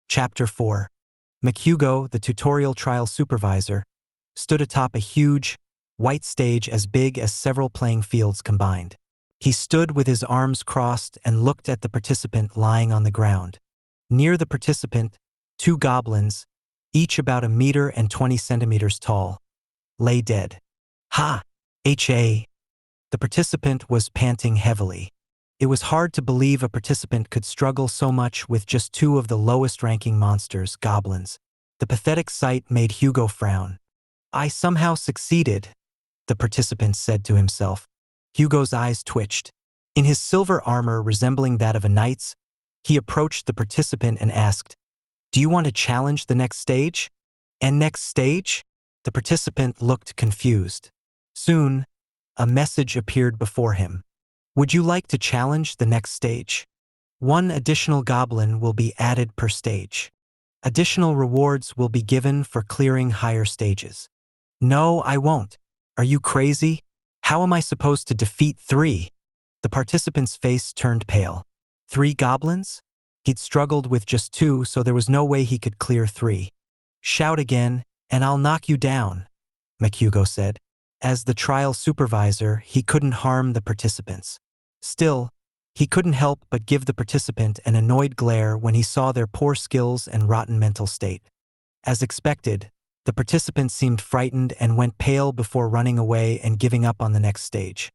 Chapter 4. McHugo, the tutorial trial supervisor, stood atop a huge, white stage as big as several playing fields combined. He stood with his arms crossed and looked at the participant lying on the ground. Near the participant, two goblins, each about 1.20 meters tall, lay dead. Ha! H.A. The participant was panting heavily. It was hard to believe a participant could struggle so much with just two of the lowest-ranking monsters, goblins. The pathetic sight made Hugo frown. I somehow succeeded, the participant said to himself. Hugo's eyes twitched. In his silver armor resembling that of a knight's, he approached the participant and asked, "Do you want to challenge the next stage?" "And next stage?" The participant looked confused. Soon, a message appeared before him. "Would you like to challenge the next stage? 1 additional goblin will be added per stage. Additional rewards will be given for clearing higher stages." "No, I won't. Are you crazy? How am I supposed to defeat 3? The participant's face turned pale. 3 goblins? He'd struggled with just 2, so there was no way he could clear 3. "Shout again, and I'll knock you down," McHugo said. As the trial supervisor, he couldn't harm the participants. Still, he couldn't help but give the participant an annoyed glare when he saw their poor skills and rotten mental state. As expected, the participant seemed frightened and went pale before running away and giving up on the next stage.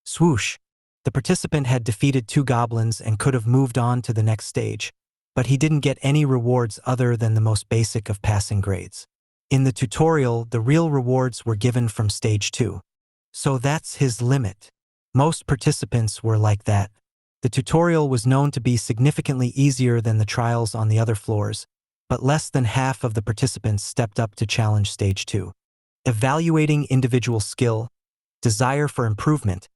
Swoosh! The participant had defeated 2 goblins and could have moved on to the next stage, but he didn't get any rewards other than the most basic of passing grades. In the tutorial, the real rewards were given from stage 2. So that's his limit. Most participants were like that. The tutorial was known to be significantly easier than the trials on the other floors, but less than half of the participants stepped up to challenge stage 2. Evaluating individual skill, desire for improvement,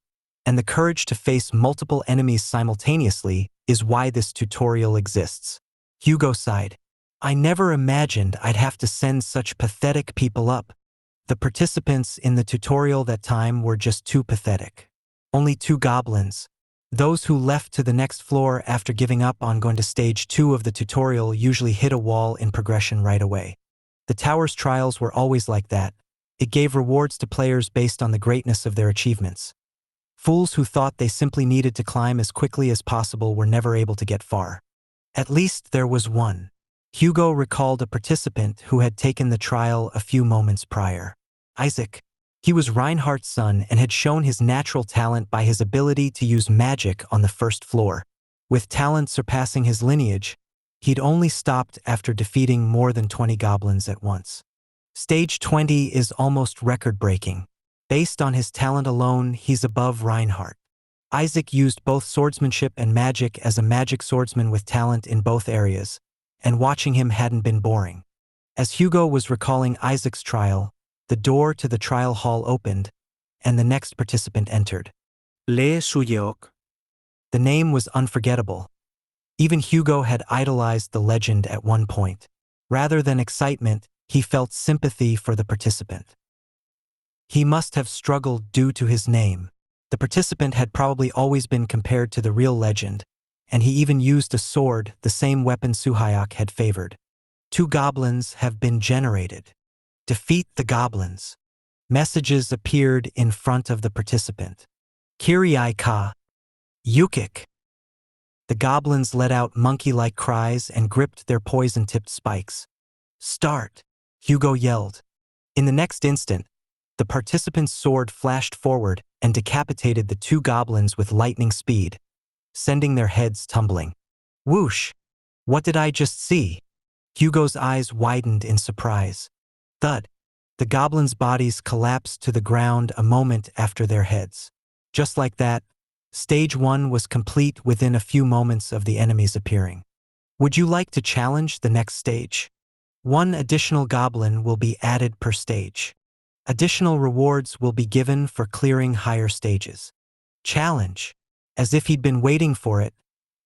and the courage to face multiple enemies simultaneously is why this tutorial exists. Hugo sighed. I never imagined I'd have to send such pathetic people up. The participants in the tutorial that time were just too pathetic. Only 2 goblins. Those who left to the next floor after giving up on going to stage 2 of the tutorial usually hit a wall in progression right away. The tower's trials were always like that. It gave rewards to players based on the greatness of their achievements. Fools who thought they simply needed to climb as quickly as possible were never able to get far. At least there was one. Hugo recalled a participant who had taken the trial a few moments prior. Isaac. He was Reinhardt's son and had shown his natural talent by his ability to use magic on the first floor. With talent surpassing his lineage, he'd only stopped after defeating more than 20 goblins at once. Stage 20 is almost record-breaking. Based on his talent alone, he's above Reinhardt. Isaac used both swordsmanship and magic as a magic swordsman with talent in both areas, and watching him hadn't been boring. As Hugo was recalling Isaac's trial, the door to the trial hall opened, and the next participant entered. Lee Suyeok. The name was unforgettable. Even Hugo had idolized the legend at one point. Rather than excitement, he felt sympathy for the participant. He must have struggled due to his name. The participant had probably always been compared to the real legend, and he even used a sword, the same weapon Suhyok had favored. 2 goblins have been generated. Defeat the goblins. Messages appeared in front of the participant. Kiryai ka. Yukik. The goblins let out monkey-like cries and gripped their poison-tipped spikes. Start, Hugo yelled. In the next instant, the participant's sword flashed forward and decapitated the 2 goblins with lightning speed, sending their heads tumbling. Whoosh! What did I just see? Hugo's eyes widened in surprise. Thud! The goblins' bodies collapsed to the ground a moment after their heads. Just like that, stage 1 was complete within a few moments of the enemies appearing. Would you like to challenge the next stage? 1 additional goblin will be added per stage. Additional rewards will be given for clearing higher stages. Challenge. As if he'd been waiting for it,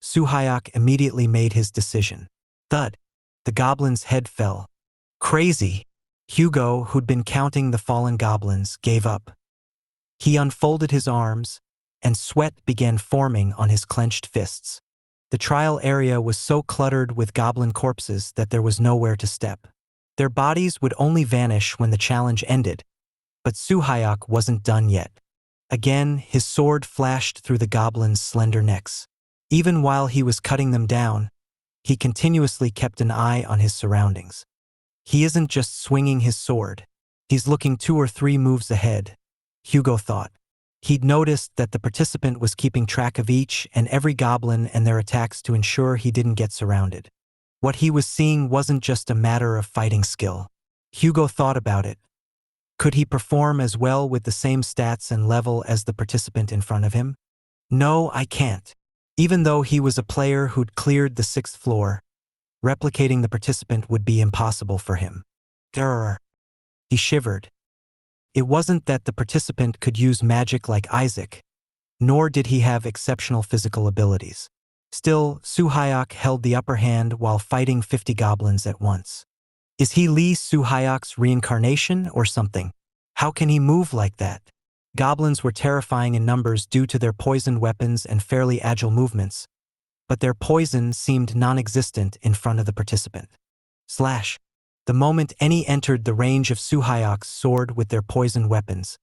Suhyok immediately made his decision. Thud! The goblin's head fell. Crazy! Hugo, who'd been counting the fallen goblins, gave up. He unfolded his arms, and sweat began forming on his clenched fists. The trial area was so cluttered with goblin corpses that there was nowhere to step. Their bodies would only vanish when the challenge ended, but Suhayok wasn't done yet. Again, his sword flashed through the goblins' slender necks. Even while he was cutting them down, he continuously kept an eye on his surroundings. He isn't just swinging his sword. He's looking 2 or 3 moves ahead, Hugo thought. He'd noticed that the participant was keeping track of each and every goblin and their attacks to ensure he didn't get surrounded. What he was seeing wasn't just a matter of fighting skill. Hugo thought about it. Could he perform as well with the same stats and level as the participant in front of him? No, I can't. Even though he was a player who'd cleared the 6th floor, replicating the participant would be impossible for him. Grrr. He shivered. It wasn't that the participant could use magic like Isaac, nor did he have exceptional physical abilities. Still, Suhayok held the upper hand while fighting 50 goblins at once. Is he Lee Suhayok's reincarnation or something? How can he move like that? Goblins were terrifying in numbers due to their poisoned weapons and fairly agile movements, but their poison seemed non-existent in front of the participant. Slash. The moment any entered the range of Suhayok's sword with their poisoned weapons,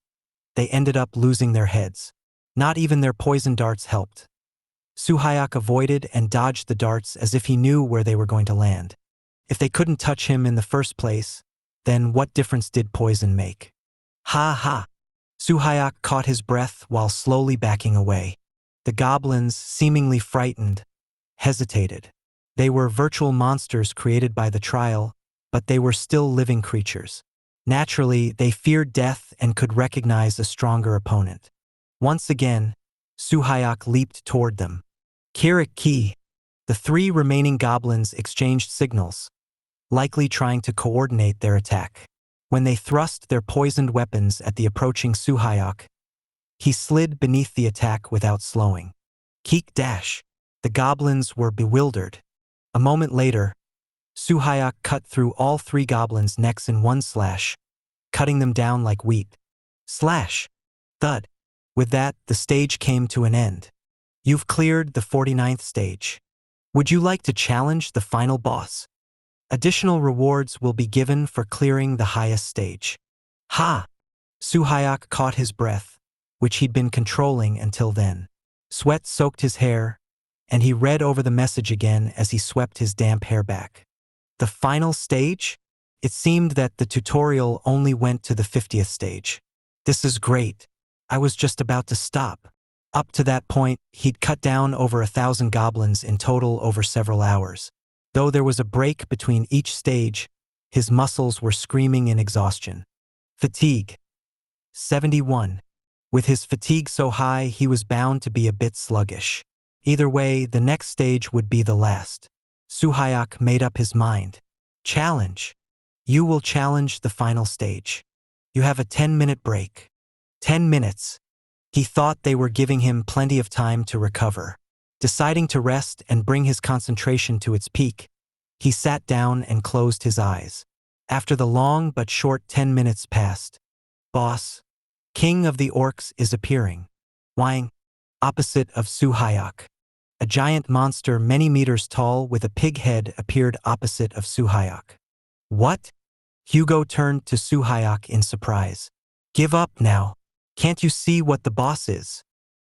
they ended up losing their heads. Not even their poison darts helped. Suhayok avoided and dodged the darts as if he knew where they were going to land. If they couldn't touch him in the first place, then what difference did poison make? Ha ha! Suhayok caught his breath while slowly backing away. The goblins, seemingly frightened, hesitated. They were virtual monsters created by the trial, but they were still living creatures. Naturally, they feared death and could recognize a stronger opponent. Once again, Suhayok leaped toward them. Kirik ki! The 3 remaining goblins exchanged signals, likely trying to coordinate their attack. When they thrust their poisoned weapons at the approaching Suhayok, he slid beneath the attack without slowing. Keek dash! The goblins were bewildered. A moment later, Suhayok cut through all 3 goblins' necks in one slash, cutting them down like wheat. Slash! Thud! With that, the stage came to an end. You've cleared the 49th stage. Would you like to challenge the final boss? Additional rewards will be given for clearing the highest stage. Ha! Suhayok caught his breath, which he'd been controlling until then. Sweat soaked his hair, and he read over the message again as he swept his damp hair back. The final stage? It seemed that the tutorial only went to the 50th stage. This is great. I was just about to stop. Up to that point, he'd cut down over 1,000 goblins in total over several hours. Though there was a break between each stage, his muscles were screaming in exhaustion. Fatigue. 71. With his fatigue so high, he was bound to be a bit sluggish. Either way, the next stage would be the last. Suhayok made up his mind. Challenge. You will challenge the final stage. You have a 10-minute break. 10 minutes. He thought they were giving him plenty of time to recover. Deciding to rest and bring his concentration to its peak, he sat down and closed his eyes. After the long but short 10 minutes passed, Boss, King of the Orcs is appearing. Wang, opposite of Suhayok. A giant monster many meters tall with a pig head appeared opposite of Suhayok. What? Hugo turned to Suhayok in surprise. Give up now. Can't you see what the boss is?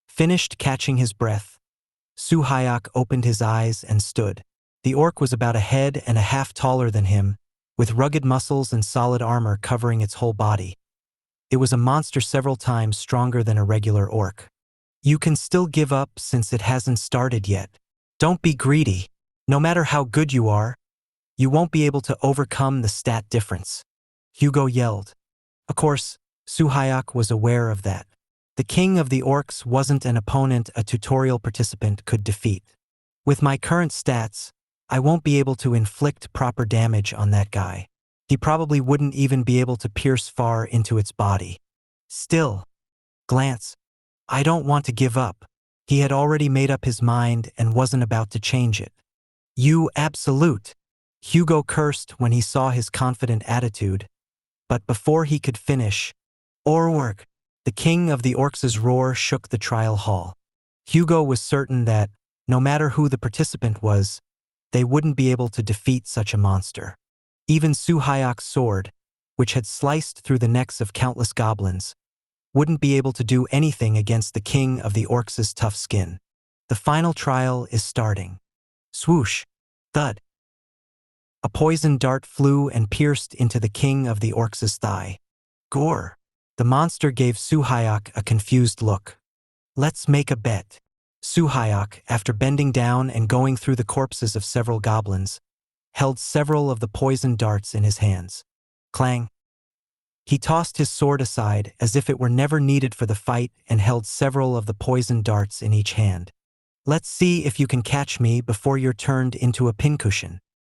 Finished catching his breath, Suhayok opened his eyes and stood. The orc was about a head and a half taller than him, with rugged muscles and solid armor covering its whole body. It was a monster several times stronger than a regular orc. You can still give up since it hasn't started yet. Don't be greedy. No matter how good you are, you won't be able to overcome the stat difference. Hugo yelled. Of course, Suhayok was aware of that. The king of the orcs wasn't an opponent a tutorial participant could defeat. With my current stats, I won't be able to inflict proper damage on that guy. He probably wouldn't even be able to pierce far into its body. Still, glance. I don't want to give up. He had already made up his mind and wasn't about to change it. You absolute! Hugo cursed when he saw his confident attitude, but before he could finish, Orwerg, the king of the orcs' roar shook the trial hall. Hugo was certain that, No matter who the participant was, they wouldn't be able to defeat such a monster. Even Su-hyok's sword, which had sliced through the necks of countless goblins, wouldn't be able to do anything against the king of the orcs' tough skin. The final trial is starting. Swoosh! Thud! A poisoned dart flew and pierced into the king of the orcs' thigh. Gore! The monster gave Su-hyok a confused look. Let's make a bet. Su-hyok, after bending down and going through the corpses of several goblins, held several of the poisoned darts in his hands. Clang! He tossed his sword aside as if it were never needed for the fight and held several of the poisoned darts in each hand. Let's see if you can catch me before you're turned into a pincushion.